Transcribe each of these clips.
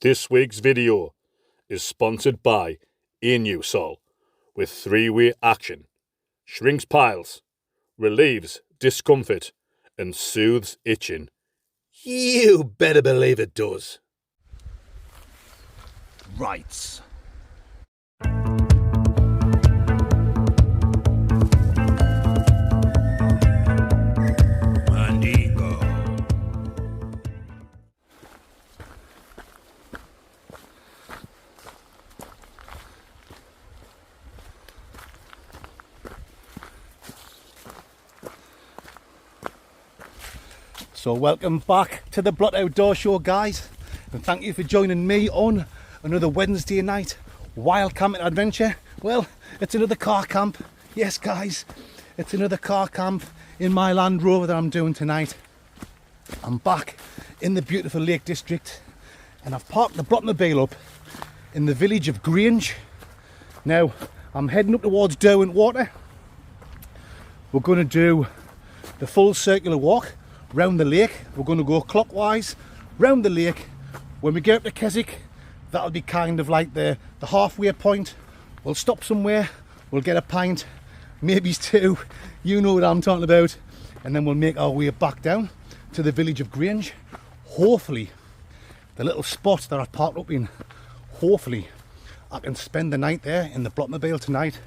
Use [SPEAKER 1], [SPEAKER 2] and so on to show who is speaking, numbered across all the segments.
[SPEAKER 1] This week's video is sponsored by Inusol with 3-way action, shrinks piles, relieves discomfort and soothes itching.
[SPEAKER 2] You better believe it does. Rights. Mandingo. So welcome back to the Blot Outdoor Show, guys, and thank you for joining me on another Wednesday night wild camping adventure. Well, it's another car camp. Yes guys, it's another car camp in my Land Rover that I'm doing tonight. I'm back in the beautiful Lake District and I've parked the Blotmobile up in the village of Grange. Now I'm heading up towards Derwent water. We're going to do the full circular walk round the lake. We're going to go clockwise round the lake. When we get up to Keswick, that'll be kind of like the halfway point. We'll stop somewhere, we'll get a pint, maybe two, you know what I'm talking about, and then we'll make our way back down to the village of Grange. Hopefully the little spot that I've parked up in, hopefully I can spend the night there in the Blotmobile tonight.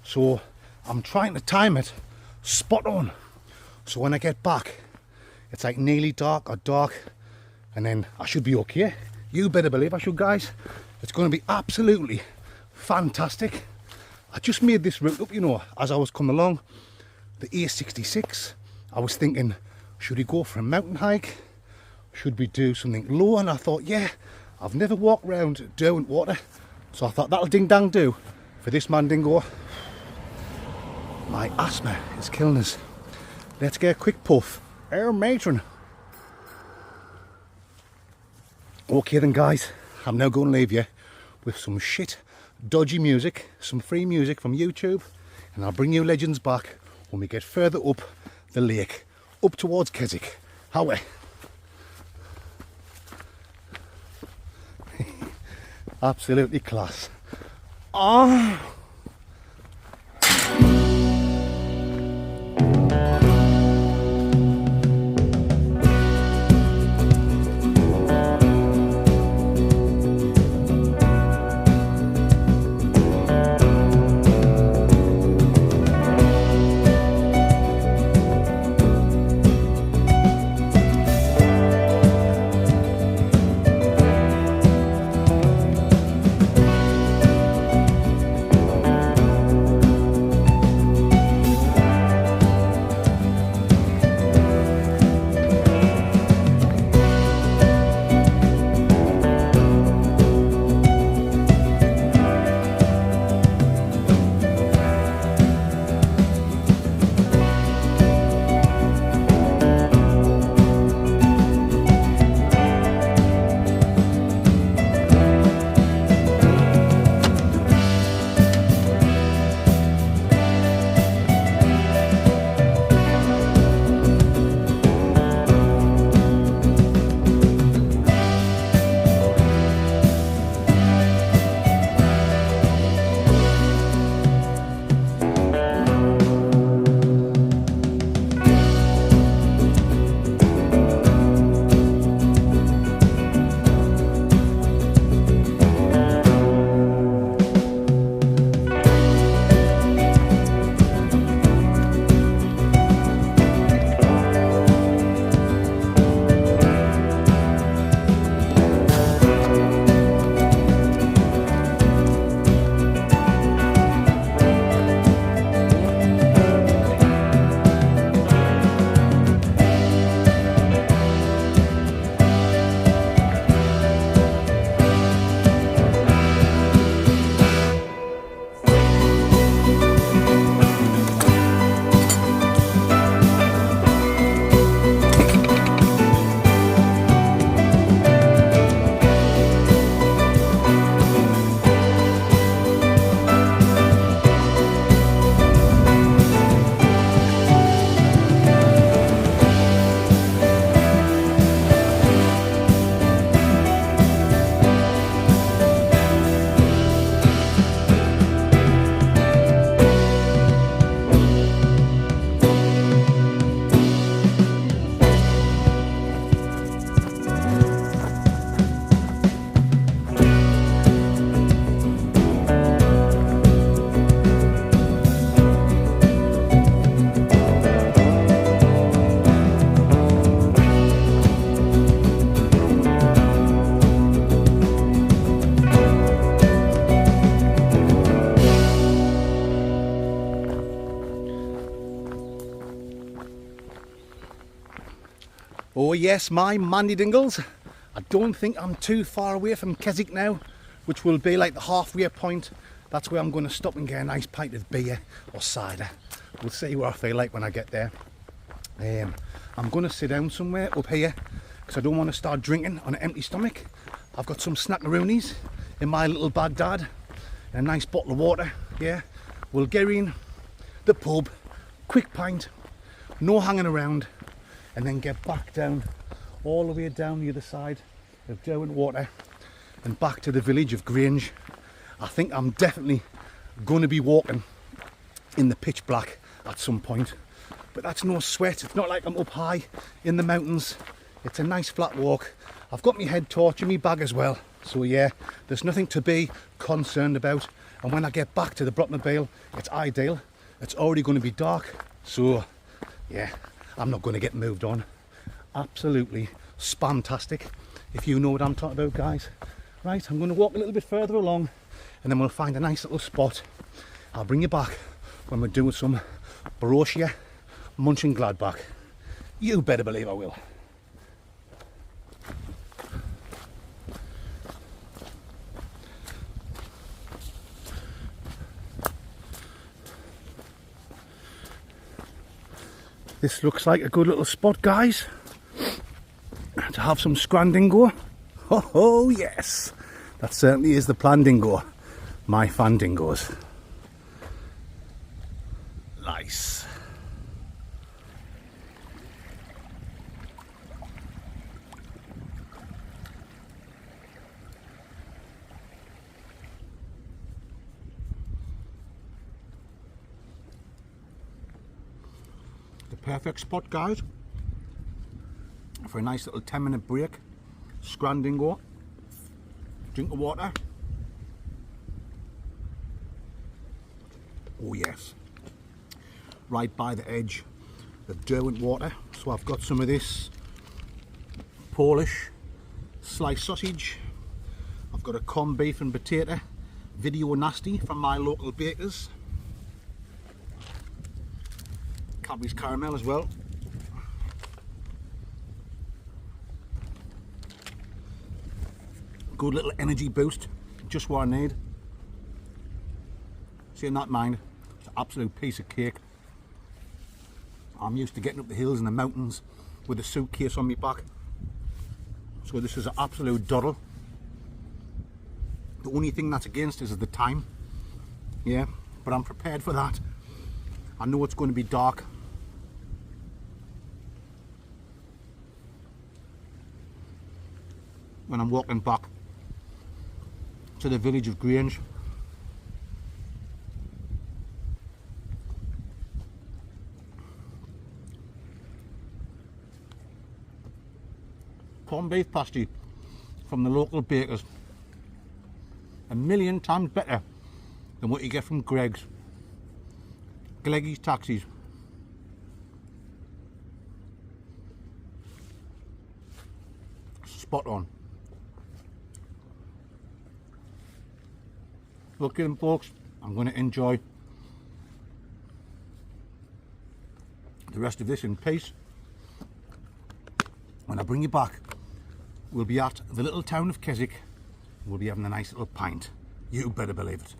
[SPEAKER 2] So I'm trying to time it spot on, so when I get back it's like nearly dark or dark, and then I should be okay. You better believe I should, guys. It's going to be absolutely fantastic. I just made this route up, you know, as I was coming along the A66. I was thinking, should we go for a mountain hike? Should we do something low? And I thought, yeah, I've never walked round Derwent water, so I thought that'll ding dang do for this Mandingo. My asthma is killing us. Let's get a quick puff. Air matron. Okay then guys, I'm now going to leave you with some shit, dodgy music, some free music from YouTube, and I'll bring you legends back when we get further up the lake, up towards Keswick. How absolutely class. Ah. So yes, my Mandy Dingles, I don't think I'm too far away from Keswick now, which will be like the halfway point. That's where I'm going to stop and get a nice pint of beer or cider. We'll see what I feel like when I get there. I'm going to sit down somewhere up here because I don't want to start drinking on an empty stomach. I've got some snackaroonies in my little Baghdad and a nice bottle of water. Yeah, we'll get in the pub, quick pint, no hanging around, and then get back down, all the way down the other side of Derwent Water and back to the village of Grange. I think I'm definitely going to be walking in the pitch black at some point, but that's no sweat. It's not like I'm up high in the mountains. It's a nice flat walk. I've got my head torch in my bag as well, so yeah, there's nothing to be concerned about. And when I get back to the Blockmobile, it's ideal. It's already going to be dark, so yeah, I'm not going to get moved on. Absolutely spamtastic, if you know what I'm talking about, guys. Right, I'm going to walk a little bit further along and then we'll find a nice little spot. I'll bring you back when we're doing some Borussia Mönchengladbach. You better believe I will. This looks like a good little spot, guys, to have some scrandingo. Oh yes, that certainly is the plandingo. My fandingos. Nice. The perfect spot, guys, for a nice little 10-minute break. Scrandingo, drink of water. Oh yes, right by the edge of Derwent Water. So I've got some of this Polish sliced sausage. I've got a corned beef and potato video nasty from my local bakers. Cadbury's caramel as well. Good little energy boost, just what I need. See, in that mind, it's an absolute piece of cake. I'm used to getting up the hills and the mountains with a suitcase on my back, so this is an absolute doddle. The only thing that's against is the time, yeah, but I'm prepared for that. I know it's going to be dark. When I'm walking back to the village of Grange. Corned beef pasty from the local bakers. A million times better than what you get from Greg's. Gleggy's Taxis. Spot on. Look at them, folks. I'm going to enjoy the rest of this in peace. When I bring you back, we'll be at the little town of Keswick. We'll be having a nice little pint. You better believe it.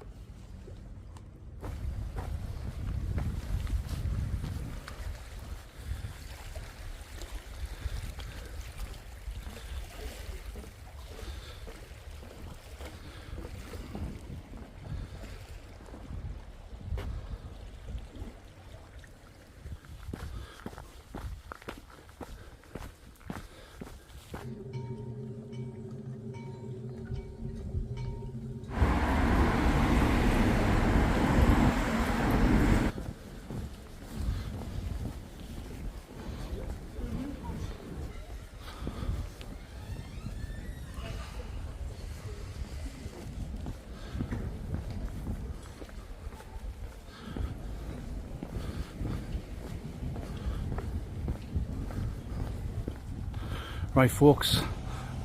[SPEAKER 2] Right folks,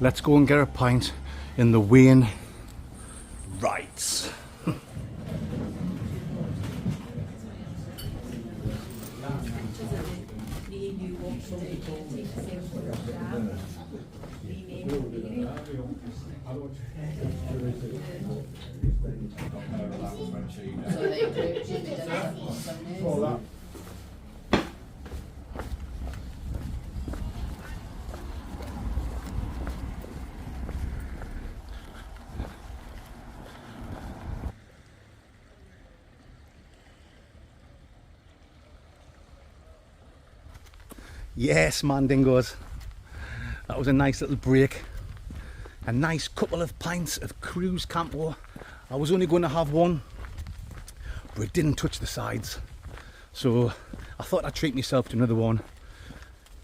[SPEAKER 2] let's go and get a pint in the Wayne Rights. Yes, man dingoes, that was a nice little break. A nice couple of pints of cruise campo. I was only going to have one, but it didn't touch the sides, so I thought I'd treat myself to another one.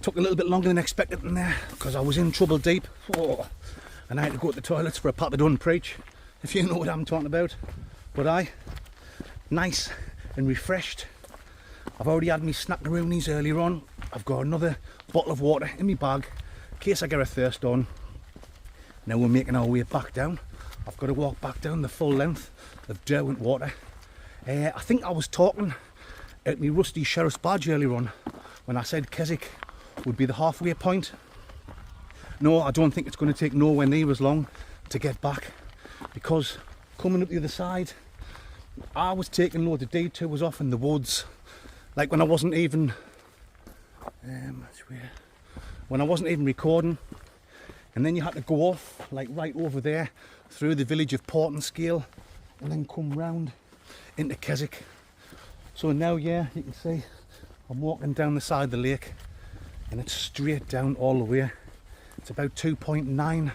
[SPEAKER 2] Took a little bit longer than expected in there because I was in trouble deep. And I had to go to the toilets for a Papa Don't Preach, if you know what I'm talking about. But nice and refreshed. I've already had me snackaroonies earlier on. I've got another bottle of water in my bag in case I get a thirst on. Now we're making our way back down. I've got to walk back down the full length of Derwent water. I think I was talking at my rusty sheriff's badge earlier on when I said Keswick would be the halfway point. No, I don't think it's going to take nowhere near as long to get back, because coming up the other side, I was taking loads of detours off in the woods, like when I wasn't even recording, and then you had to go off like right over there through the village of Portinscale and then come round into Keswick. So now, yeah, you can see I'm walking down the side of the lake and it's straight down all the way. It's about 2.9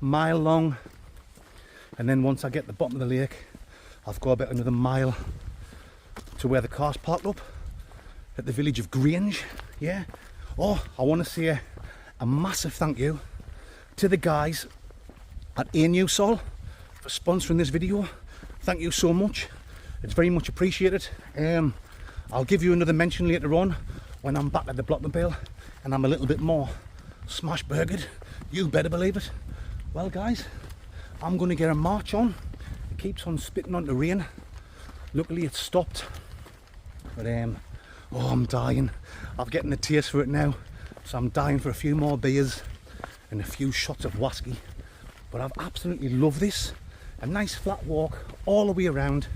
[SPEAKER 2] mile long, and then once I get to the bottom of the lake, I've got about another mile to where the car's parked up at the village of Grange. Yeah. Oh, I want to say a massive thank you to the guys at Sol for sponsoring this video. Thank you so much. It's very much appreciated. I'll give you another mention later on when I'm back at the Blockmobile and I'm a little bit more smash burgered. You better believe it. Well, guys, I'm going to get a march on. It keeps on spitting on the rain. Luckily it's stopped. But oh, I'm dying. I'm getting a taste for it now. So I'm dying for a few more beers and a few shots of whiskey. But I've absolutely loved this. A nice flat walk all the way around.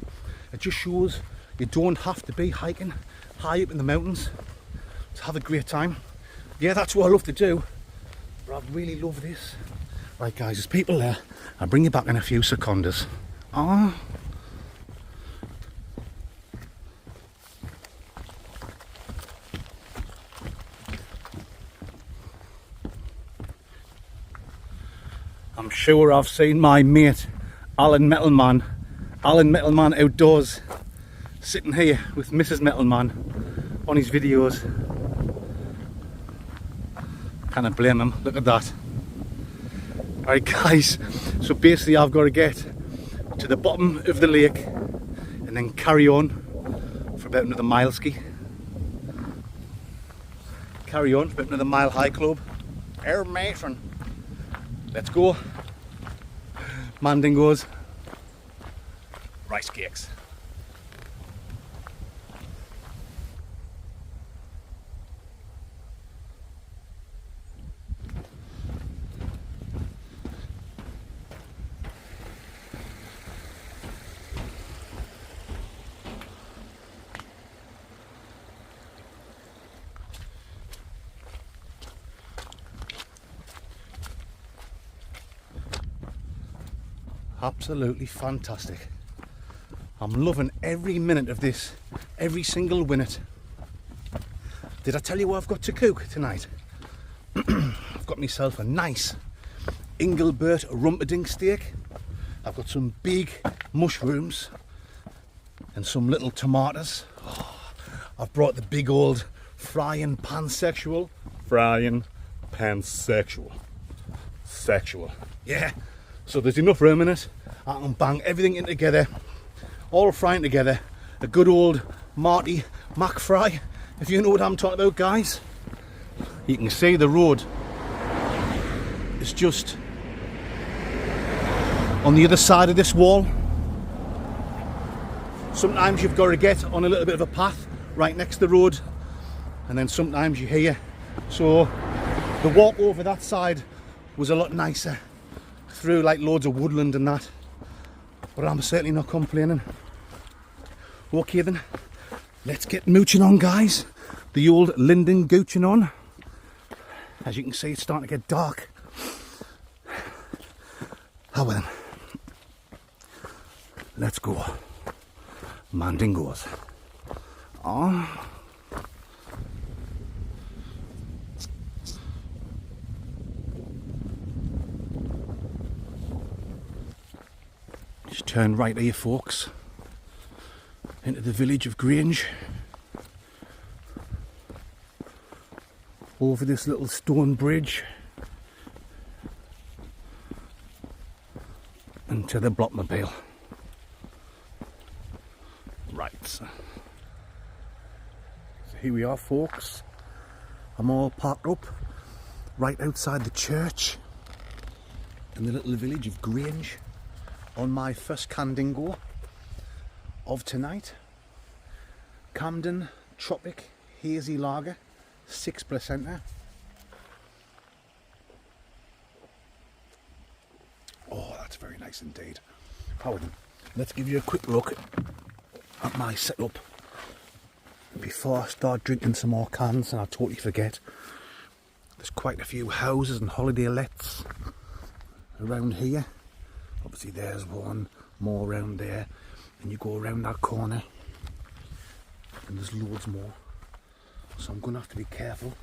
[SPEAKER 2] It just shows you don't have to be hiking high up in the mountains to have a great time. Yeah, that's what I love to do, but I really love this. Right, guys, there's people there. I'll bring you back in a few seconds. Ah. I'm sure I've seen my mate Alan Metalman Outdoors sitting here with Mrs. Metalman on his videos. Can't blame him, look at that. Alright, guys, so basically I've got to get to the bottom of the lake and then carry on for about another mile ski. Carry on for about another mile high club. Air Mason. Let's go. Mandingos. Rice cakes. Absolutely fantastic. I'm loving every minute of this, every single minute. Did I tell you what I've got to cook tonight? I've got myself a nice Engelbert rumperdink steak. I've got some big mushrooms and some little tomatoes. Oh, I've brought the big old frying pansexual. Sexual. Yeah. So there's enough room in it. I can bang everything in together, all frying together. A good old Marty Mac fry, if you know what I'm talking about, guys. You can see the road is just on the other side of this wall. Sometimes you've got to get on a little bit of a path right next to the road, and then sometimes you're here. So the walk over that side was a lot nicer. through like loads of woodland and that, but I'm certainly not complaining. Okay then, let's get mooching on, guys. The old Linden gooching on. As you can see, it's starting to get dark. Oh well then, let's go. Mandingos. Oh. Just turn right here, folks, into the village of Grange. Over this little stone bridge and to the Blockmobile. Right, so here we are, folks. I'm all parked up right outside the church in the little village of Grange on my first Candingo of tonight. Camden Tropic Hazy Lager, 6%. Oh, that's very nice indeed. Now then, let's give you a quick look at my setup before I start drinking some more cans and I totally forget. There's quite a few houses and holiday lets around here. Obviously there's one more around there, and you go around that corner and there's loads more. So I'm going to have to be careful.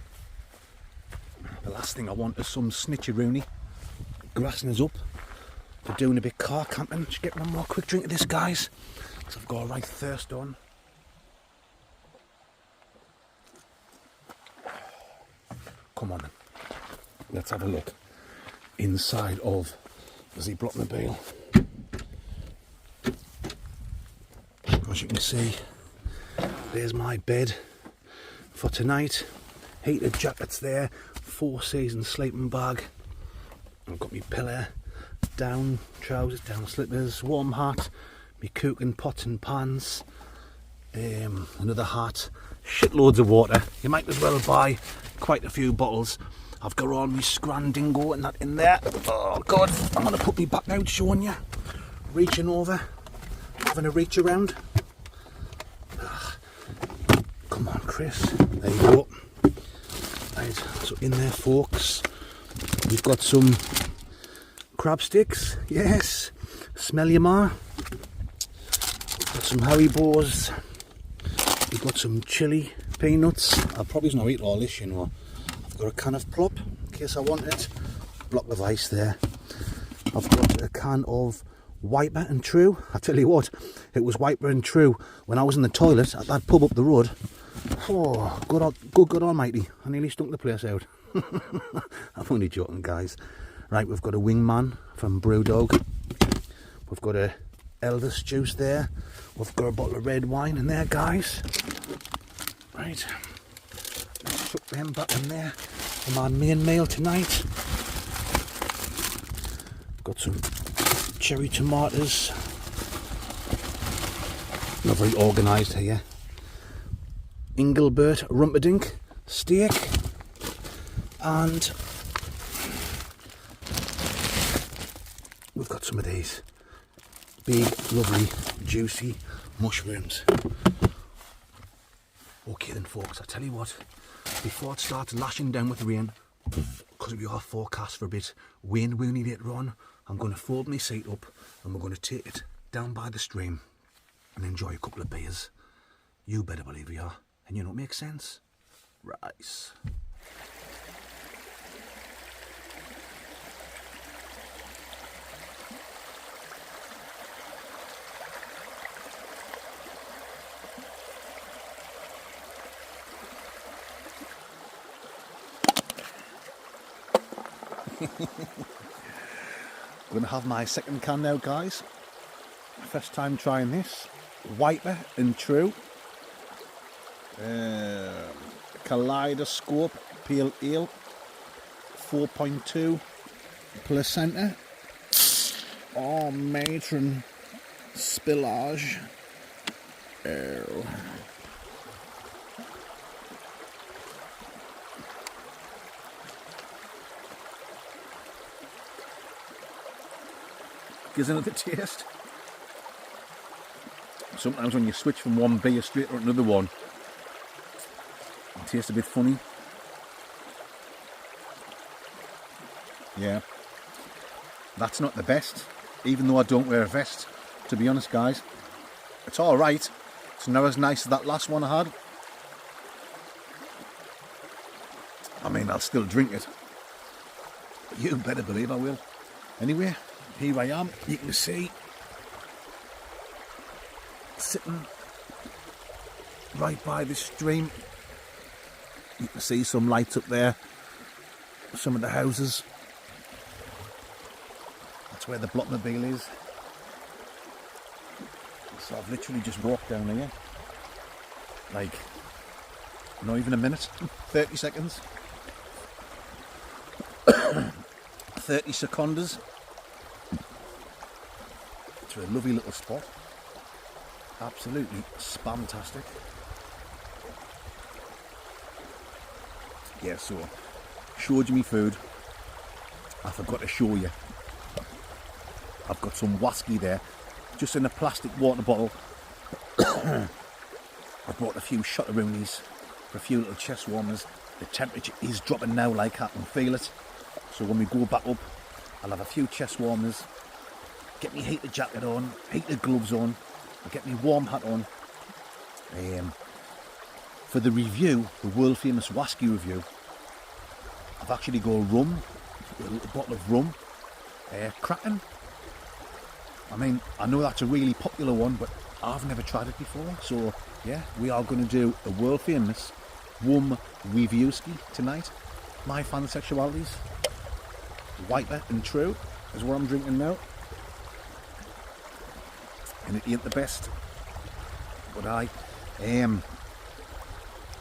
[SPEAKER 2] The last thing I want is some snitcheroony grassing us up for doing a bit car camping. Just get one more quick drink of this, guys, because I've got a right thirst on. Come on then, let's have a look inside of the Blockmobile. As you can see, there's my bed for tonight. Heated jackets there, 4 season sleeping bag. I've got my pillow, down trousers, down slippers, warm hat, my cooking pots and pans, another hat, shitloads of water. You might as well buy quite a few bottles. I've got all my Scrandingo and that in there. Oh God, I'm going to put me back out showing you. Reaching over, having a reach around. Come on, Chris. There you go. Right, so in there, folks, we've got some crab sticks. Yes, smell your ma. We've got some Haribos. We've got some chili peanuts. I'll probably not eat all this, you know. I've got a can of plop in case I want it. Block of ice there. I've got a can of Wiper and True. I tell you what, it was Wiper and True when I was in the toilet at that pub up the road. Oh, good almighty. I nearly stunk the place out. I'm only joking, guys. Right, we've got a Wingman from Brewdog. We've got a Elvis juice there. We've got a bottle of red wine in there, guys. Right, let's chuck them back in there for my main meal tonight. Got some cherry tomatoes. Not very organised here. Engelbert Rumperdink steak, and we've got some of these big, lovely, juicy mushrooms. Okay then, folks, I tell you what, before it starts lashing down with rain, because we are forecast for a bit rain-woony later on, I'm going to fold my seat up and we're going to take it down by the stream and enjoy a couple of beers. You better believe we are. And you know what makes sense? Rice. I'm going to have my second can now, guys. First time trying this. Wiper and True. Kaleidoscope Pale Ale, 4.2 placenta. Oh, matron spillage. Oh. gives another taste. Sometimes when you switch from one beer straight to another one, it tastes a bit funny. Yeah, that's not the best, even though I don't wear a vest, to be honest, guys. It's alright. It's not as nice as that last one I had. I mean, I'll still drink it. You better believe I will. Anyway, here I am. You can see, sitting right by the stream. You can see some lights up there. Some of the houses. That's where the Blockmobile is. So I've literally just walked down here. Like, not even a minute. 30 seconds. 30 seconds to a lovely little spot. Absolutely spamtastic. Yeah, so showed you me food. I forgot to show you. I've got some whiskey there, just in a plastic water bottle. I brought a few shot-a-roonies for a few little chest warmers. The temperature is dropping now, like I can feel it. So when we go back up, I'll have a few chest warmers, get me heated jacket on, heated gloves on, and get me warm hat on. For the review, the world famous whiskey review, I've actually got rum, a little bottle of rum, Kraken. I mean, I know that's a really popular one, but I've never tried it before. So yeah, we are going to do a world famous rum reviewski tonight. My fan sexualities. Whiter and true is what I'm drinking now. And it ain't the best, but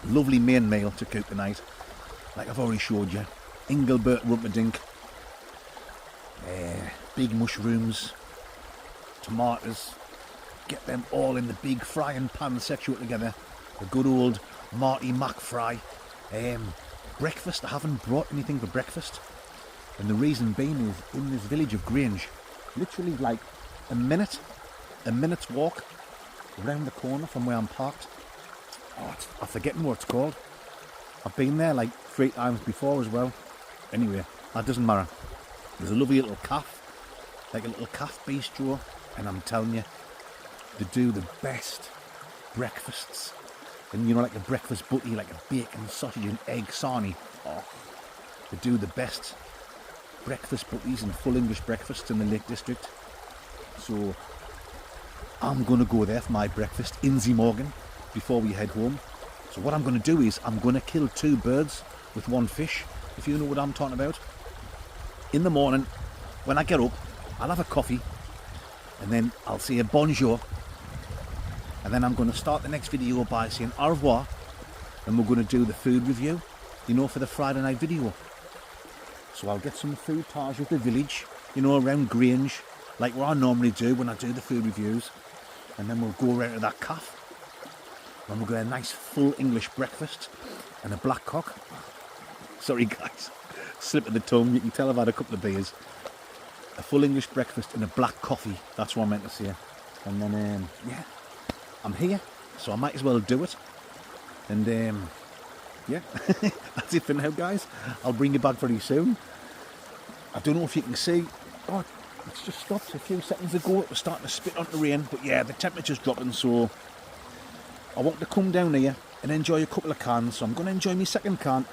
[SPEAKER 2] lovely main meal to cook tonight. Like I've already showed you. Engelbert Rumperdink. Big mushrooms. Tomatoes. Get them all in the big frying pan sexual together. The good old Marty Mac fry. Breakfast, I haven't brought anything for breakfast. And the reason being is in this village of Grange, literally like a minute's walk around the corner from where I'm parked. Oh, I'm forgetting what it's called. I've been there like 3 times before as well. Anyway, that doesn't matter. There's a lovely little calf, like a little calf bistro, and I'm telling you, they do the best breakfasts. And you know, like a breakfast butty, like a bacon, sausage and egg sarnie. Oh, they do the best breakfast butties and full English breakfasts in the Lake District. So I'm going to go there for my breakfast in the morning before we head home. So what I'm going to do is I'm going to kill 2 birds with 1 fish, if you know what I'm talking about. In the morning, when I get up, I'll have a coffee and then I'll say a bonjour, and then I'm going to start the next video by saying au revoir, and we're going to do the food review, you know, for the Friday night video. So I'll get some food tage at the village, you know, around Grange, like what I normally do when I do the food reviews. And then we'll go around to that calf, and we'll get a nice full English breakfast and a black cock. Sorry guys, slip of the tongue, you can tell I've had a couple of beers. A full English breakfast and a black coffee, that's what I meant to say. And then, yeah, I'm here, so I might as well do it. And yeah, that's it for now guys. I'll bring you back very soon. I don't know if you can see, oh, it's just stopped a few seconds ago. It was starting to spit onto rain, but yeah, the temperature's dropping, so I want to come down here and enjoy a couple of cans. So I'm going to enjoy my second can.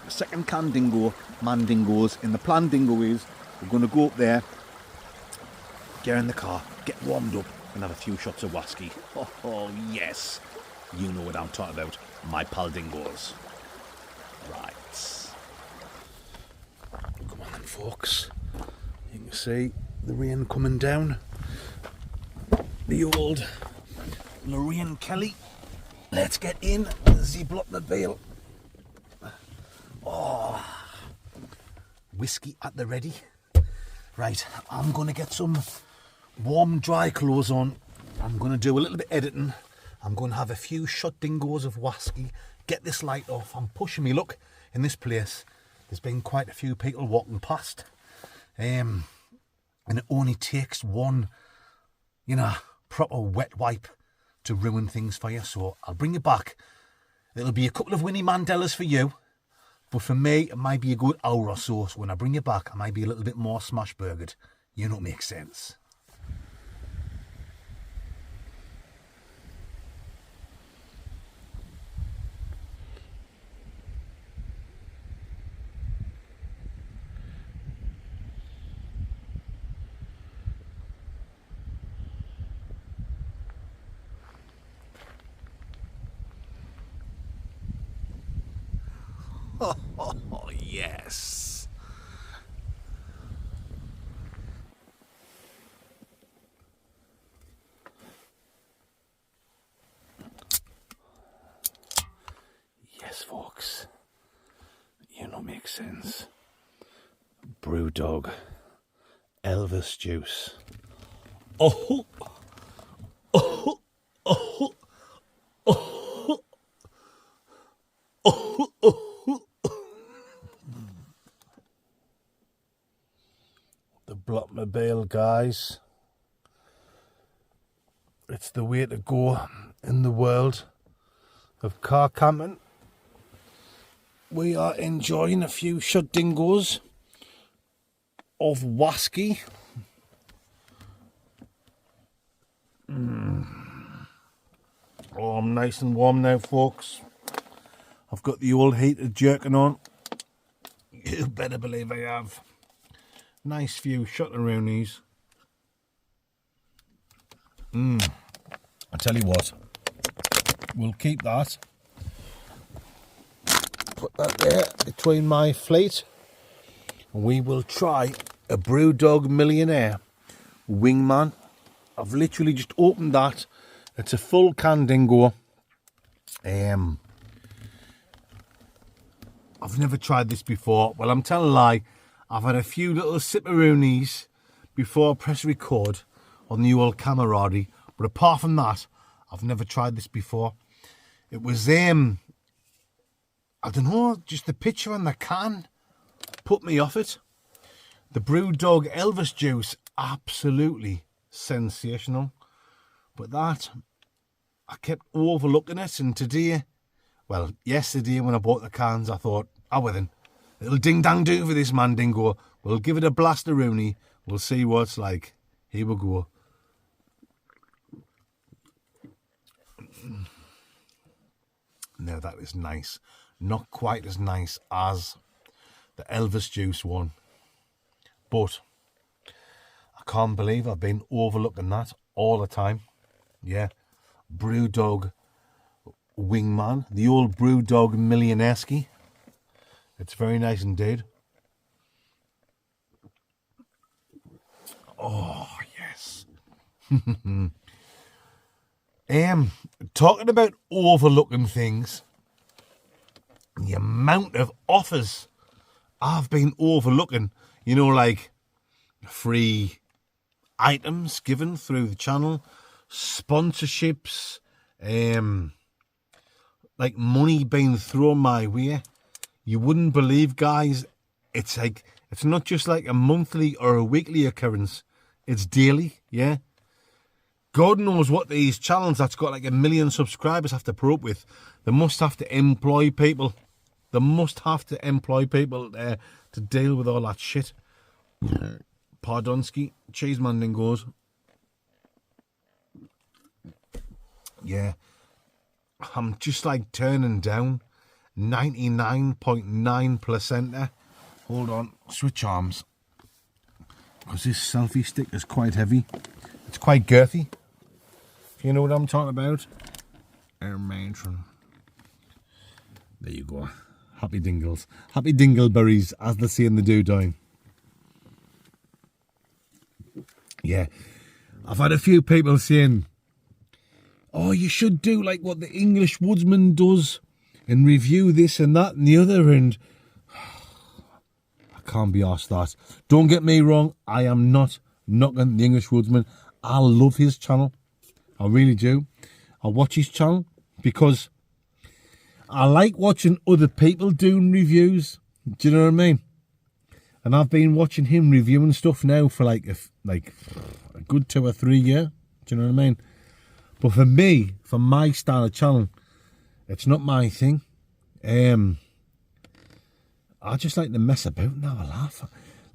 [SPEAKER 2] The second can dingo, man dingoes. And the plan dingo is we're going to go up there, get in the car, get warmed up, and have a few shots of whiskey. Oh yes, you know what I'm talking about, my pal dingoes. Right. Come on then folks, you can see the rain coming down. The old Lorraine Kelly. Let's get in the Blockmobile. Oh, whiskey at the ready. Right, I'm going to get some warm dry clothes on. I'm going to do a little bit editing. I'm going to have a few shot dingoes of whiskey. Get this light off. I'm pushing me luck in this place. There's been quite a few people walking past. and it only takes one, you know, proper wet wipe to ruin things for you. So I'll bring you back. It'll be a couple of Winnie Mandelas for you, but for me, it might be a good hour or so. So when I bring you back, I might be a little bit more smash-burgered. You know, it makes sense. Oh, yes. Yes, folks. You know, makes sense. Brewdog. Elvis juice. Oh! Oh! Oh! Oh! Oh! Oh! The Blockmobile, guys. It's the way to go in the world of car camping. We are enjoying a few shot dingoes of whiskey. Oh, I'm nice and warm now, folks. I've got the old heater jerking on. You better believe I have. Nice few shot around these. I tell you what, we'll keep that. Put that there between my fleet. We will try a Brewdog Millionaire Wingman. I've literally just opened that. It's a full can dingo. I've never tried this before. Well, I'm telling a lie. I've had a few little sipperoonies before I press record on the old camaraderie. But apart from that, I've never tried this before. It was, I don't know, just the picture on the can put me off it. The Brewdog Elvis juice, absolutely sensational. But that, I kept overlooking it. And today, well, yesterday when I bought the cans, I thought, oh, well then, it'll ding-dang-do for this man dingo. We'll give it a blaster-rooney. We'll see what it's like. Here we go. Now that is nice. Not quite as nice as the Elvis juice one. But I can't believe I've been overlooking that all the time. Yeah. Brewdog Wingman. The old Brewdog Millionaireski. It's very nice indeed. Oh, yes. Talking about overlooking things, the amount of offers I've been overlooking, you know, like free items given through the channel, sponsorships, like money being thrown my way. You wouldn't believe, guys, it's like, it's not just like a monthly or a weekly occurrence. It's daily, yeah. God knows what these channels that's got like 1 million subscribers have to put up with. They must have to employ people. They must have to employ people to deal with all that shit. Pardonski, Cheeseman dingoes. Yeah. I'm just like turning down 99.9%. Hold on, switch arms. Because this selfie stick is quite heavy. It's quite girthy. If you know what I'm talking about. Air matron. There you go. Happy dingles. Happy dingleberries, as they say in the Doodine. Yeah. I've had a few people saying, oh, you should do like what the English woodsman does and review this and that and the other, and I can't be asked that. Don't get me wrong, I am not knocking the English woodsman. I love his channel. I really do. I watch his channel because I like watching other people doing reviews. Do you know what I mean? And I've been watching him reviewing stuff now for like a good 2 or 3 years. Do you know what I mean? But for me, for my style of channel, it's not my thing. I just like to mess about and have a laugh.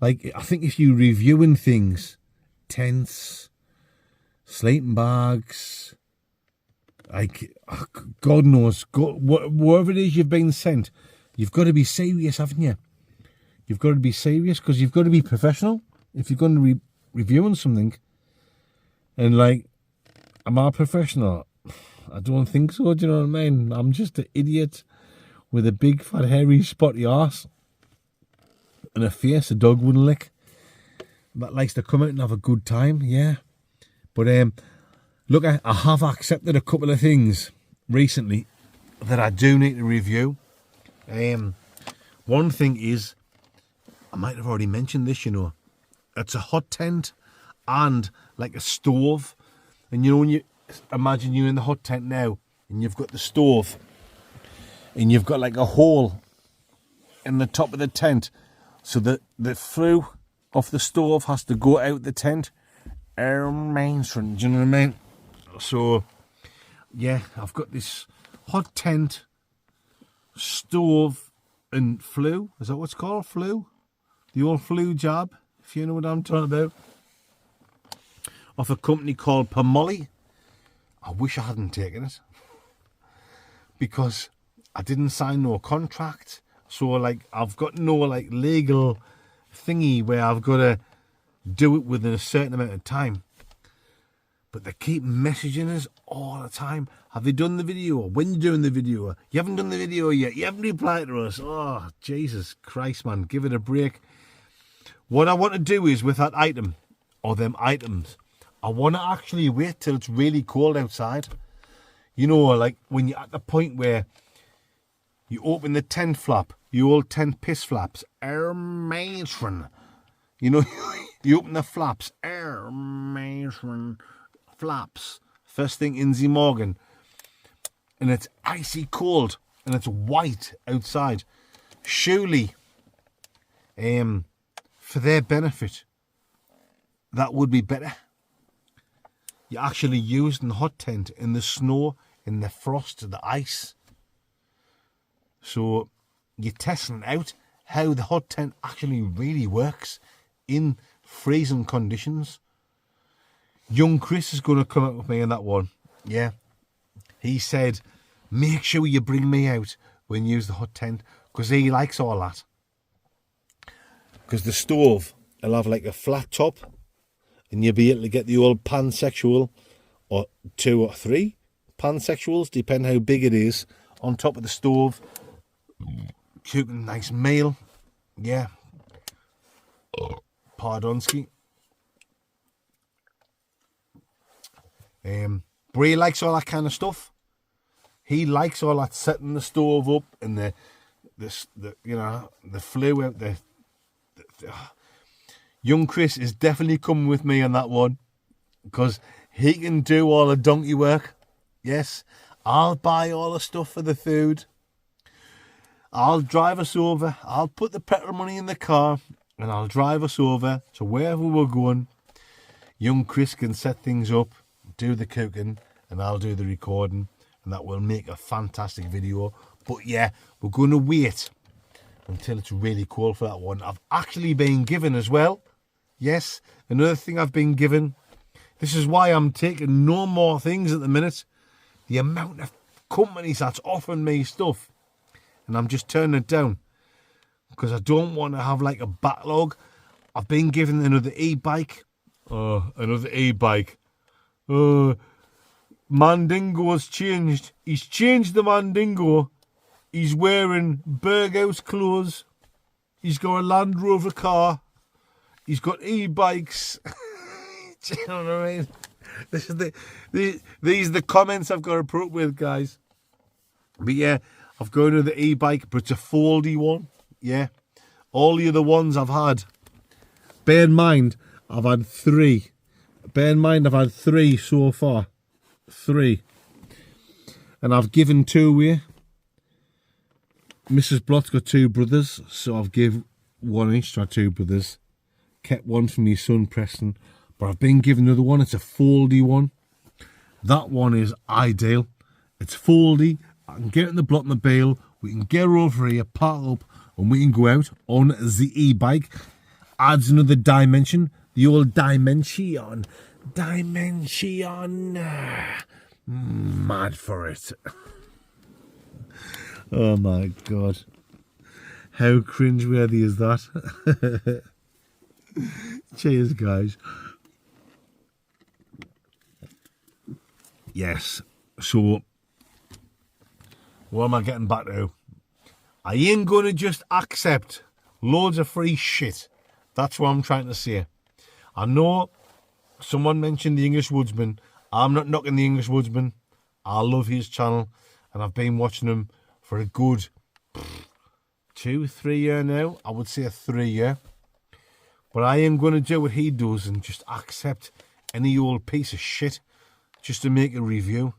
[SPEAKER 2] Like, I think if you're reviewing things, tents, sleeping bags, like, God knows, wherever it is you've been sent, you've got to be serious, haven't you? You've got to be serious, because you've got to be professional if you're going to be reviewing something. And like, am I professional? I don't think so, do you know what I mean? I'm just an idiot with a big, fat, hairy, spotty arse and a face a dog wouldn't lick, that likes to come out and have a good time, yeah. But look, I have accepted a couple of things recently that I do need to review. One thing is, I might have already mentioned this, you know, it's a hot tent and like a stove. And you know, when you imagine you're in the hot tent now and you've got the stove and you've got like a hole in the top of the tent, so that the flue off the stove has to go out the tent. Do you know what I mean? So yeah, I've got this hot tent, stove and flue. Is that what's called? Flue? The old flue job, if you know what I'm talking about. Of a company called Palmolive. I wish I hadn't taken it, because I didn't sign no contract. So like, I've got no like legal thingy where I've got to do it within a certain amount of time. But they keep messaging us all the time. Have you done the video? When you doing the video? You haven't done the video yet. You haven't replied to us. Oh, Jesus Christ, man. Give it a break. What I want to do is, with that item, or them items, I want to actually wait till it's really cold outside. You know, like when you're at the point where you open the tent flap, the old tent piss flaps, air-matron. You know, you open the flaps, air-matron flaps, first thing in the morning, and it's icy cold, and it's white outside. Surely, for their benefit, that would be better. You're actually using the hot tent in the snow, in the frost, the ice. So you're testing out how the hot tent actually really works in freezing conditions. Young Chris is going to come up with me on that one. Yeah. He said, make sure you bring me out when you use the hot tent, because he likes all that. Because the stove will have like a flat top, and you'll be able to get the old pansexual, or 2 or 3 pansexuals, depending how big it is, on top of the stove. Cooking a nice meal. Yeah. Pardonski. But he likes all that kind of stuff. He likes all that, setting the stove up and the you know, the flue out the young Chris is definitely coming with me on that one, because he can do all the donkey work. Yes, I'll buy all the stuff for the food. I'll drive us over. I'll put the petrol money in the car and I'll drive us over to wherever we're going. Young Chris can set things up, do the cooking, and I'll do the recording, and that will make a fantastic video. But yeah, we're going to wait until it's really cold for that one. I've actually been given as well. Yes, another thing I've been given. This is why I'm taking no more things at the minute. The amount of companies that's offering me stuff, and I'm just turning it down because I don't want to have like a backlog. I've been given another e-bike. Another e-bike. Mandingo's changed. He's changed the Mandingo. He's wearing Berghaus clothes. He's got a Land Rover car. He's got e-bikes. Do you know what I mean? This is these are the comments I've got to put up with, guys. But yeah, I've got another e-bike, but it's a foldy one. Yeah. All the other ones I've had. Bear in mind, I've had 3. Bear in mind, I've had 3 so far. 3. And I've given 2 away. Mrs. Blott's got 2 brothers, so I've give one each to our two brothers. Kept one for my son Preston, but I've been given another one. It's a foldy one. That one is ideal. It's foldy. I can get it in the blot in the bale. We can get her over here, park up, and we can go out on the e-bike. Adds another dimension. The old dimension. Mad for it. Oh my God. How cringeworthy is that? Cheers, guys. Yes, so what am I getting back to? I ain't going to just accept loads of free shit. That's what I'm trying to say. I know someone mentioned the English Woodsman. I'm not knocking the English Woodsman. I love his channel, and I've been watching him for a good 2-3 years now. I would say 3 years. But I am going to do what he does and just accept any old piece of shit just to make a review.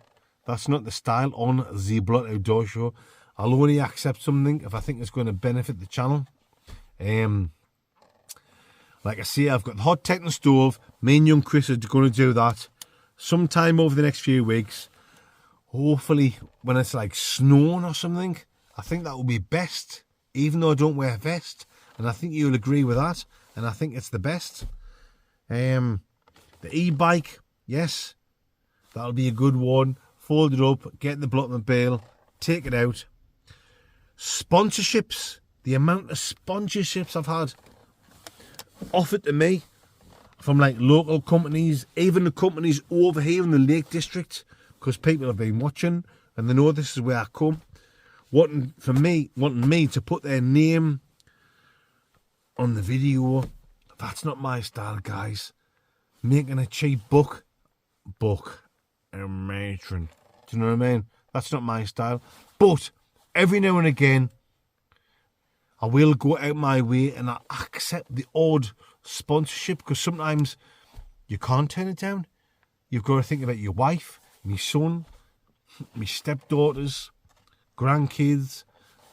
[SPEAKER 2] That's not the style on the Blot Outdoor Show. I'll only accept something if I think it's going to benefit the channel. Like I say, I've got the hot Titan stove. Me and young Chris are going to do that sometime over the next few weeks. Hopefully when it's like snowing or something. I think that will be best, even though I don't wear a vest. And I think you'll agree with that. And I think it's the best. The e-bike, yes, that'll be a good one. Fold it up, get the blot in the bale, take it out. Sponsorships, the amount of sponsorships I've had offered to me from like local companies, even the companies over here in the Lake District, because people have been watching and they know this is where I come, wanting me to put their name on the video. That's not my style, guys. Making a cheap buck a matron. Do you know what I mean? That's not my style. But every now and again, I will go out my way and I accept the odd sponsorship, because sometimes you can't turn it down. You've got to think about your wife, my son, my stepdaughters, grandkids.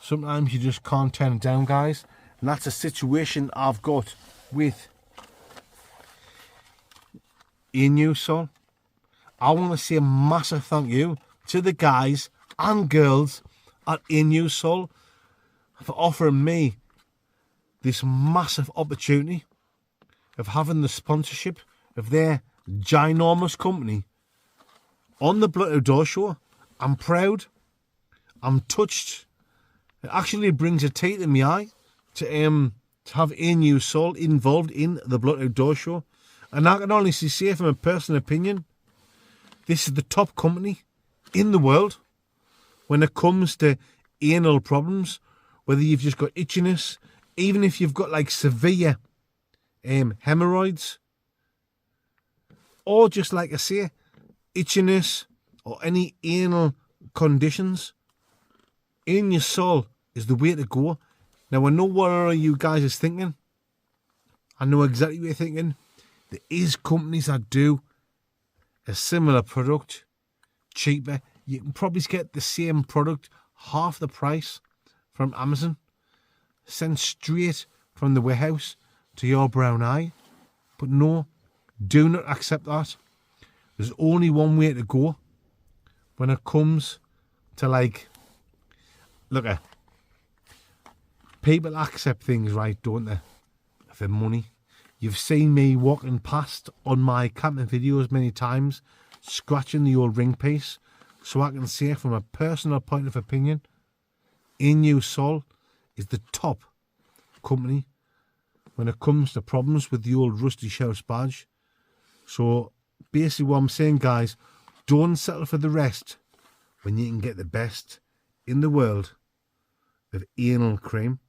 [SPEAKER 2] Sometimes you just can't turn it down, guys. And that's a situation I've got with Inusol. I want to say a massive thank you to the guys and girls at Inusol for offering me this massive opportunity of having the sponsorship of their ginormous company on the Blot Outdoor Show. I'm proud. I'm touched. It actually brings a tear to my eye to have Inusol involved in the Blot Outdoor Show. And I can honestly say from a personal opinion, this is the top company in the world when it comes to anal problems, whether you've just got itchiness, even if you've got like severe hemorrhoids, or just like I say, itchiness or any anal conditions. Inusol is the way to go. Now I know what all you guys is thinking. I know exactly what you're thinking. There is companies that do a similar product cheaper. You can probably get the same product half the price from Amazon, sent straight from the warehouse to your brown eye. But no, do not accept that. There's only one way to go when it comes to, like, look at people accept things, right, don't they, for money. You've seen me walking past on my camping videos many times, scratching the old ring piece, so I can say from a personal point of opinion, Inusol is the top company when it comes to problems with the old rusty shell badge. So basically what I'm saying, guys, don't settle for the rest when you can get the best in the world of anal cream.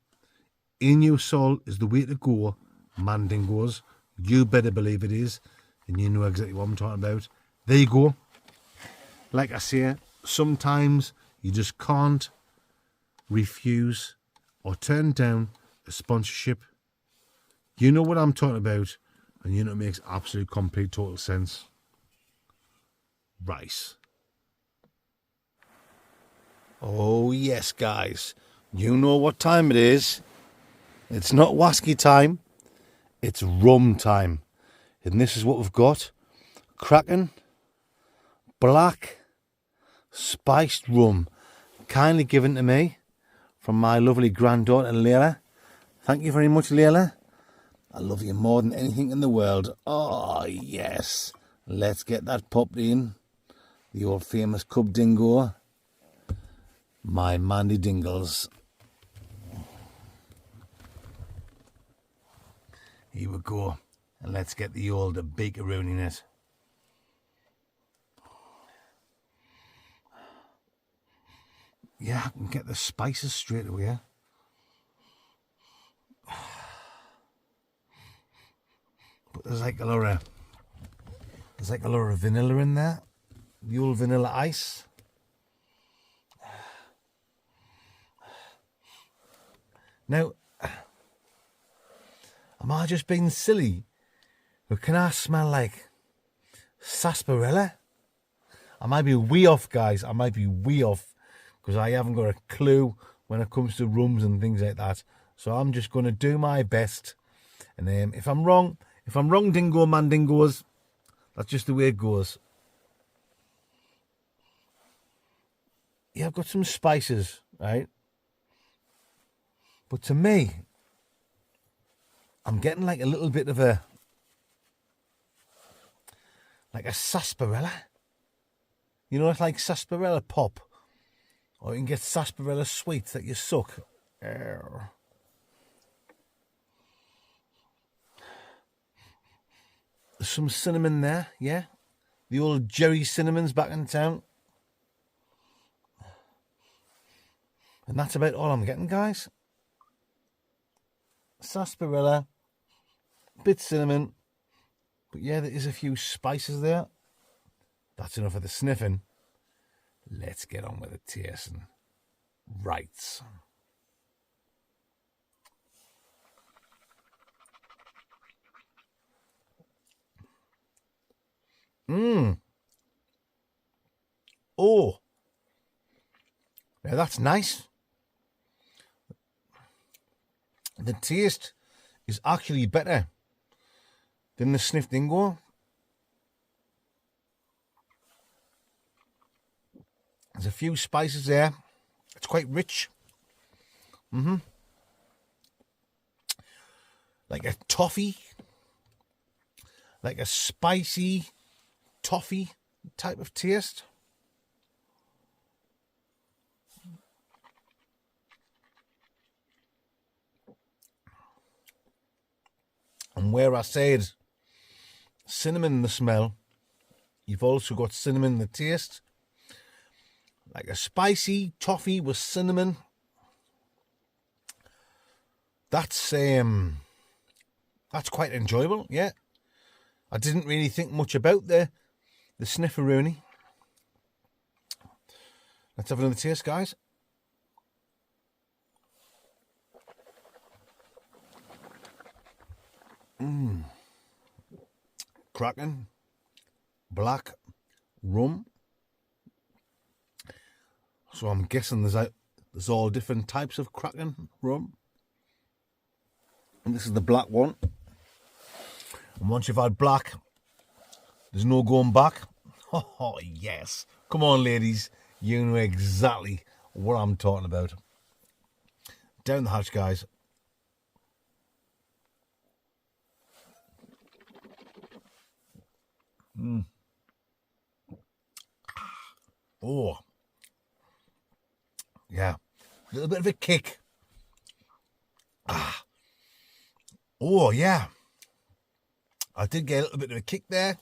[SPEAKER 2] Inusol is the way to go, Mandingos. You better believe it is, and you know exactly what I'm talking about. There you go. Like I say, sometimes you just can't refuse or turn down a sponsorship. You know what I'm talking about, and you know it makes absolute, complete, total sense. Rice. Oh yes, guys, you know what time it is. It's not whiskey time, it's rum time. And this is what we've got. Cracking, black, spiced rum. Kindly given to me from my lovely granddaughter, Layla. Thank you very much, Layla. I love you more than anything in the world. Oh, yes. Let's get that popped in. The old famous Cub Dingo. My Mandy Dingles. Here we go. And let's get the old bakeroonie in it. Yeah, I can get the spices straight away. But there's like a lot of vanilla in there. The old vanilla ice. Now, am I just being silly? Or can I smell like sarsaparilla? I might be way off, guys. I might be way off. Because I haven't got a clue when it comes to rums and things like that. So I'm just going to do my best. And if I'm wrong, dingo man dingoes, that's just the way it goes. Yeah, I've got some spices, right? But to me, I'm getting like a little bit of a sarsaparilla. You know, it's like sarsaparilla pop. Or you can get sarsaparilla sweets that you suck. There's some cinnamon there, yeah. The old Jerry Cinnamon's back in town. And that's about all I'm getting, guys. Sarsaparilla, bit cinnamon. But yeah, there is a few spices there. That's enough of the sniffing. Let's get on with the tasting. Right. Oh. Now that's nice. The taste is actually better than the sniff dingo. There's a few spices there. It's quite rich. Like a toffee. Like a spicy toffee type of taste. And where I said cinnamon in the smell, you've also got cinnamon in the taste. Like a spicy toffee with cinnamon. That's quite enjoyable, yeah. I didn't really think much about the snifferoonie. Let's have another taste, guys. Cracking. Black rum. So I'm guessing there's all different types of cracking rum. And this is the black one. And once you've had black, there's no going back. Oh, yes. Come on, ladies. You know exactly what I'm talking about. Down the hatch, guys. Oh. Yeah. A little bit of a kick. Oh, yeah. I did get a little bit of a kick there.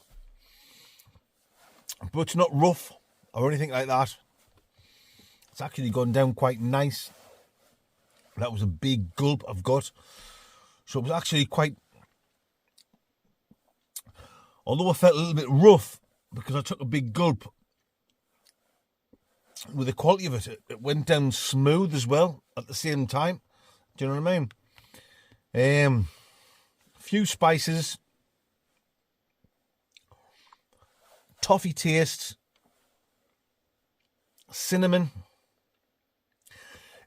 [SPEAKER 2] But it's not rough or anything like that. It's actually gone down quite nice. That was a big gulp I've got. So it was actually quite... Although I felt a little bit rough because I took a big gulp, with the quality of it, it went down smooth as well at the same time. Do you know what I mean? Few spices, toffee taste, cinnamon.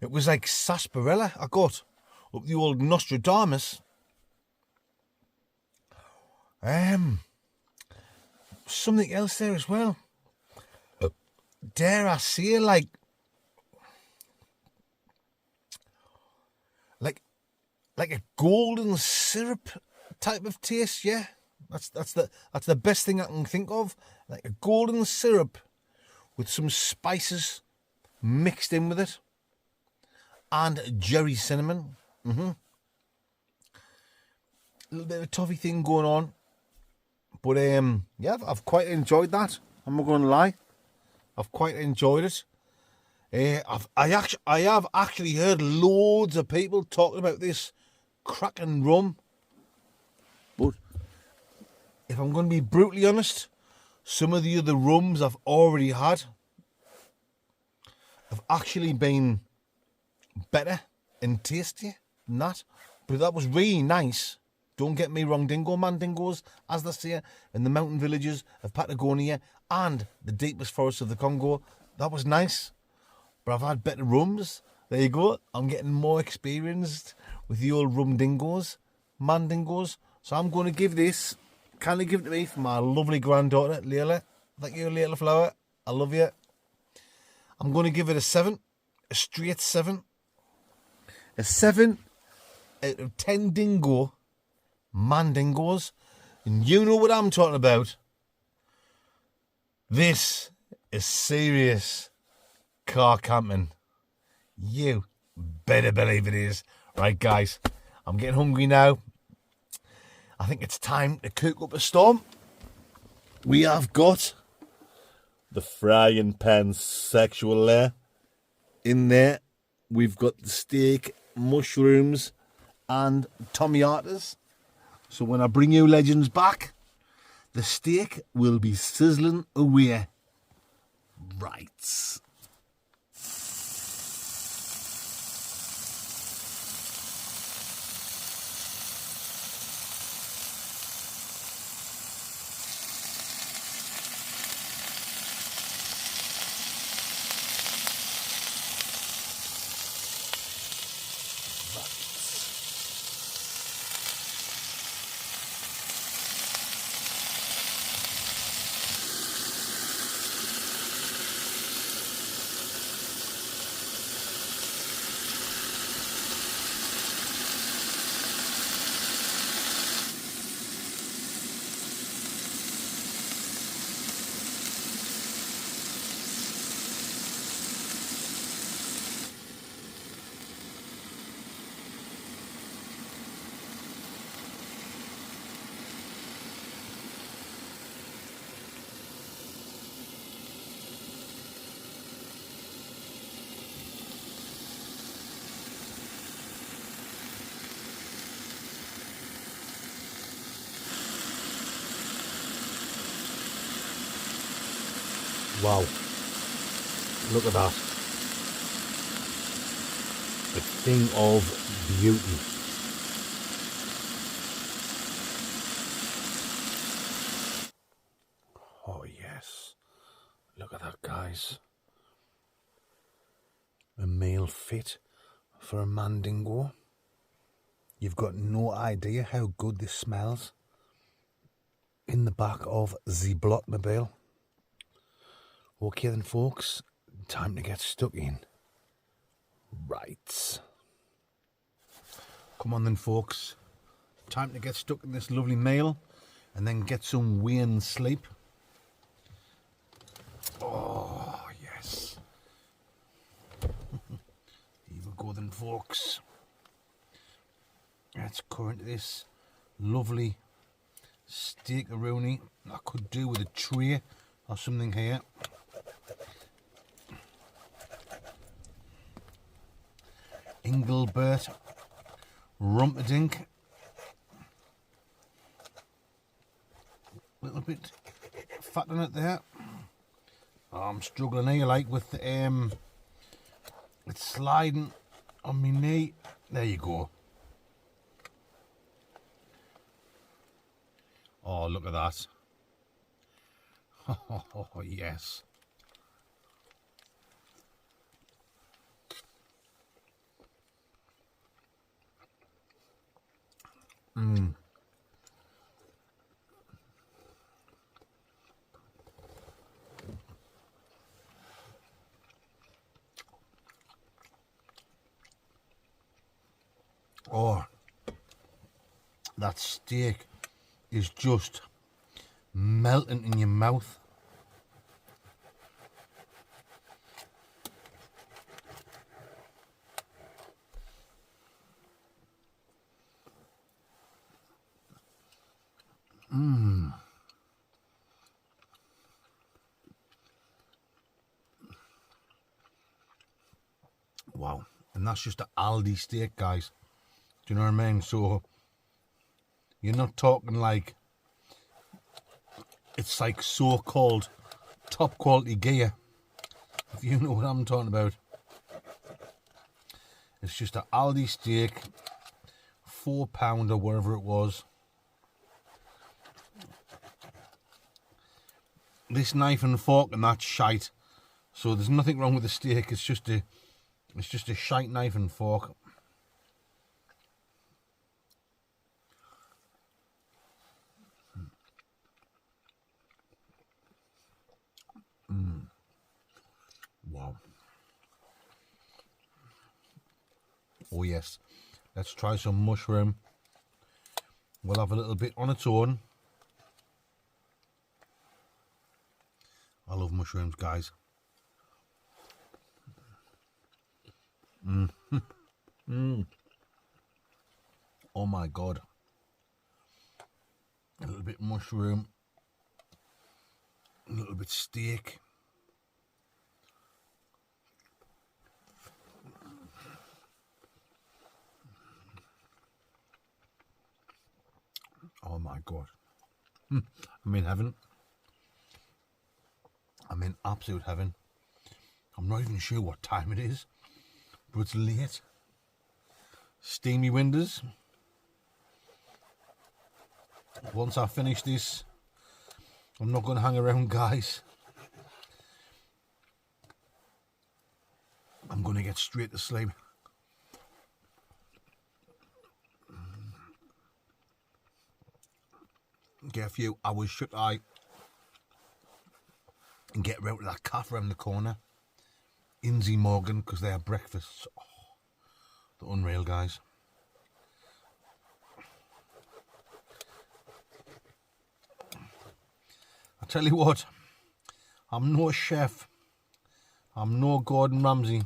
[SPEAKER 2] It was like sarsaparilla I got,
[SPEAKER 3] up the old Nostradamus. Something else there as well. Dare I say, like a golden syrup type of taste. Yeah, that's the best thing I can think of. Like a golden syrup with some spices mixed in with it, and jerry cinnamon. A little bit of a toffee thing going on, but yeah, I've quite enjoyed that. I'm not going to lie, I've quite enjoyed it. I have actually heard loads of people talking about this cracking rum, but if I'm going to be brutally honest, some of the other rums I've already had have actually been better and tastier than that. But that was really nice. Don't get me wrong, dingo mandingos, as they say, in the mountain villages of Patagonia and the deepest forests of the Congo. That was nice. But I've had better rums. There you go. I'm getting more experienced with the old rum dingoes, mandingos. So I'm going to give this, kindly give it to me for my lovely granddaughter, Layla. Thank you, Layla Flower. I love you. I'm going to give it a 7, a straight 7. A 7 out of 10 dingo mandingos. And you know what I'm talking about. This is serious car camping. You better believe it is. Right, guys, I'm getting hungry now. I think it's time to cook up a storm. We have got the frying pan sexual layer in there. We've got the steak, mushrooms, and tomatoes. So when I bring you legends back, the steak will be sizzling away. Right.
[SPEAKER 2] Wow, look at that. A thing of beauty. Oh yes, look at that, guys. A meal fit for a mandingo. You've got no idea how good this smells. In the back of the Blockmobile. Okay then, folks, time to get stuck in. Right. Come on then, folks. Time to get stuck in this lovely meal and then get some wee sleep. Oh, yes. Here we go then, folks. Let's cut into this lovely steak-a-rooney. I could do with a tray or something here. Engelbert Rumperdink. Little bit fat on it there. Oh, I'm struggling here, like with the it's sliding on my knee. There you go. Oh, look at that. Oh, yes.
[SPEAKER 3] Oh, that steak is just melting in your mouth. Wow, and that's just an Aldi steak, guys. Do you know what I mean? So you're not talking like it's like so-called top quality gear, if you know what I'm talking about. It's just an Aldi steak, £4 or whatever it was. This knife and fork and that's shite. So there's nothing wrong with the steak. It's just a shite knife and fork. Wow. Oh yes. Let's try some mushroom. We'll have a little bit on its own. I love mushrooms, guys. Oh my God. A little bit mushroom. A little bit steak. Oh my God. I'm in heaven. I'm in absolute heaven. I'm not even sure what time it is, but it's late. Steamy windows. Once I finish this, I'm not going to hang around, guys. I'm going to get straight to sleep. Get a few hours shut eye and get out of that cafe around the corner. Inzy Morgan, because they have breakfasts. Oh, they're unreal, guys. I tell you what, I'm no chef, I'm no Gordon Ramsay,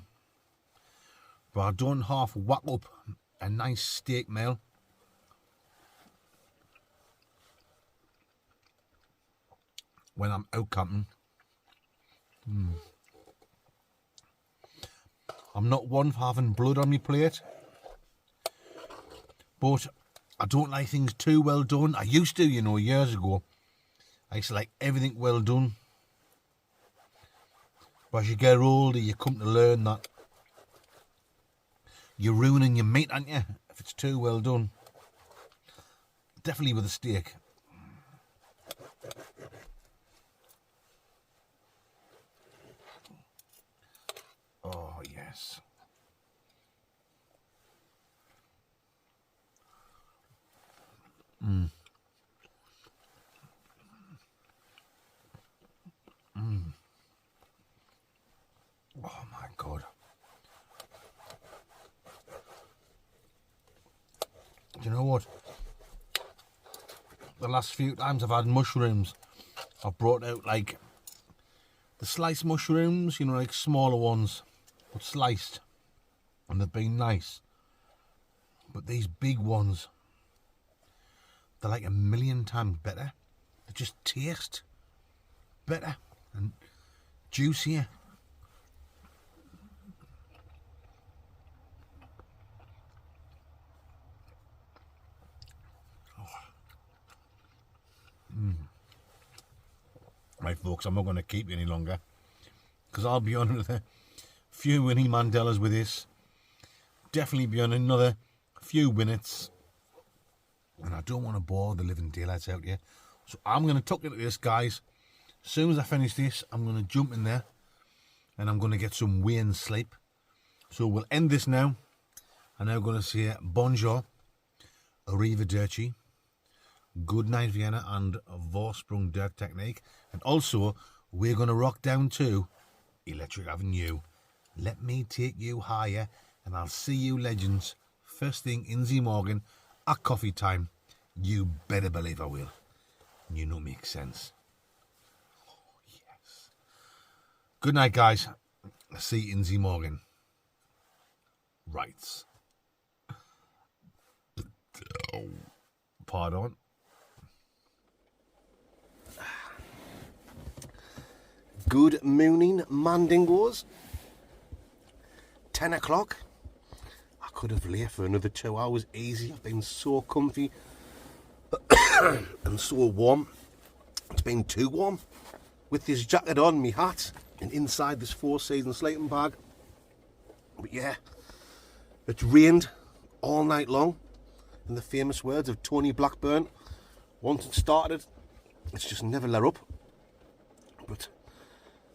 [SPEAKER 3] but I don't half whack up a nice steak meal. When I'm out camping. I'm not one for having blood on my plate, but I don't like things too well done. I used to, you know, years ago. I used to like everything well done. But as you get older, you come to learn that you're ruining your meat, aren't you, if it's too well done. Definitely with a steak. Oh, yes. Oh, my God. Do you know what? The last few times I've had mushrooms, I've brought out, like, the sliced mushrooms, you know, like smaller ones, but sliced, and they've been nice. But these big ones, they're like a million times better. They just taste better and juicier. Right, folks, I'm not going to keep you any longer, because I'll be on another few Winnie Mandelas with this. Definitely be on another few minutes, and I don't want to bore the living daylights out here. So I'm going to tuck into this, guys. As soon as I finish this, I'm going to jump in there, and I'm going to get some Wayne sleep. So we'll end this now. I'm now going to say bonjour, Arrivederci, Good Night Vienna and Vorsprung Dirk Technique. And also, we're going to rock down to Electric Avenue. Let me take you higher, and I'll see you legends first thing in the morning at coffee time. You better believe I will. You know, makes sense. Oh, yes. Good night, guys. See you in the morning. Rights. Pardon.
[SPEAKER 2] Good morning, Mandingos. 10 o'clock. I could have lay for another 2 hours easy. I've been so comfy and so warm. It's been too warm. With this jacket on, me hat, and inside this 4-season sleeping bag. But yeah, it's rained all night long. In the famous words of Tony Blackburn, once it started, it's just never let up. But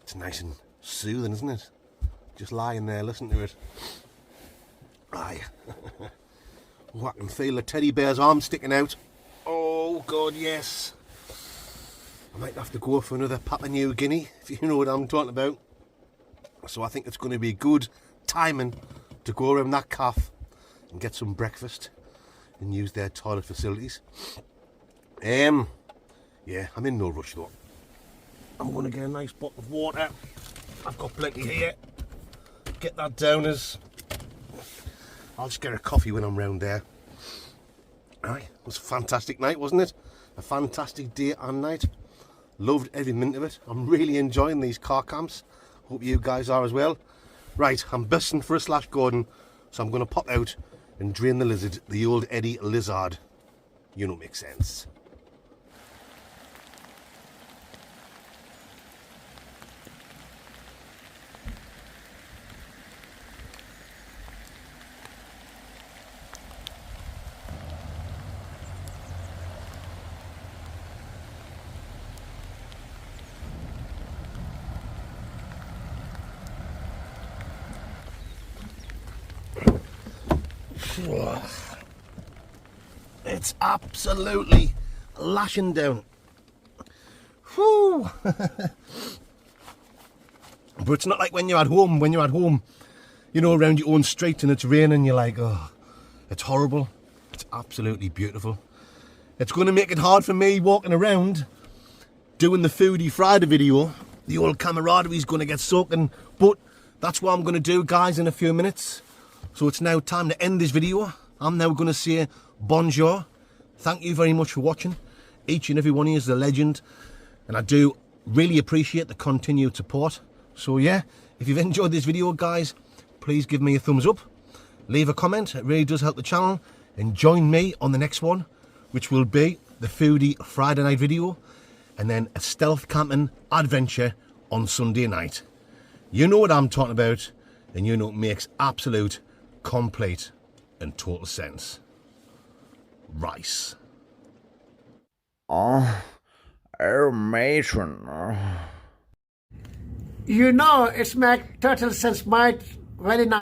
[SPEAKER 2] it's nice and soothing, isn't it? Just lying there, listening to it. Aye. Oh, I can feel the teddy bear's arm sticking out. Oh, God, yes. I might have to go for another Papua New Guinea, if you know what I'm talking about. So I think it's going to be good timing to go around that calf and get some breakfast and use their toilet facilities. Yeah, I'm in no rush though. I'm going to get a nice bottle of water. I've got plenty here. Get that down as... I'll just get a coffee when I'm round there. Aye, it was a fantastic night, wasn't it? A fantastic day and night. Loved every minute of it. I'm really enjoying these car camps. Hope you guys are as well. Right, I'm busting for a Slash Gordon, so I'm going to pop out and drain the lizard, the old Eddie Lizard. You know, makes sense. It's absolutely lashing down. Whew. But it's not like when you're at home. When you're at home, you know, around your own street and it's raining, you're like, oh, it's horrible. It's absolutely beautiful. It's going to make it hard for me walking around doing the Foodie Friday video. The old camaraderie's going to get soaking, but that's what I'm going to do, guys, in a few minutes. So it's now time to end this video. I'm now going to say bonjour. Thank you very much for watching. Each and every one of you is a legend. And I do really appreciate the continued support. So yeah, if you've enjoyed this video, guys, please give me a thumbs up. Leave a comment. It really does help the channel. And join me on the next one, which will be the Foodie Friday night video. And then a stealth camping adventure on Sunday night. You know what I'm talking about. And you know it makes absolute, complete and total sense. Rice.
[SPEAKER 4] Oh, matron.
[SPEAKER 5] You know, it's make total sense, mate. Very nice.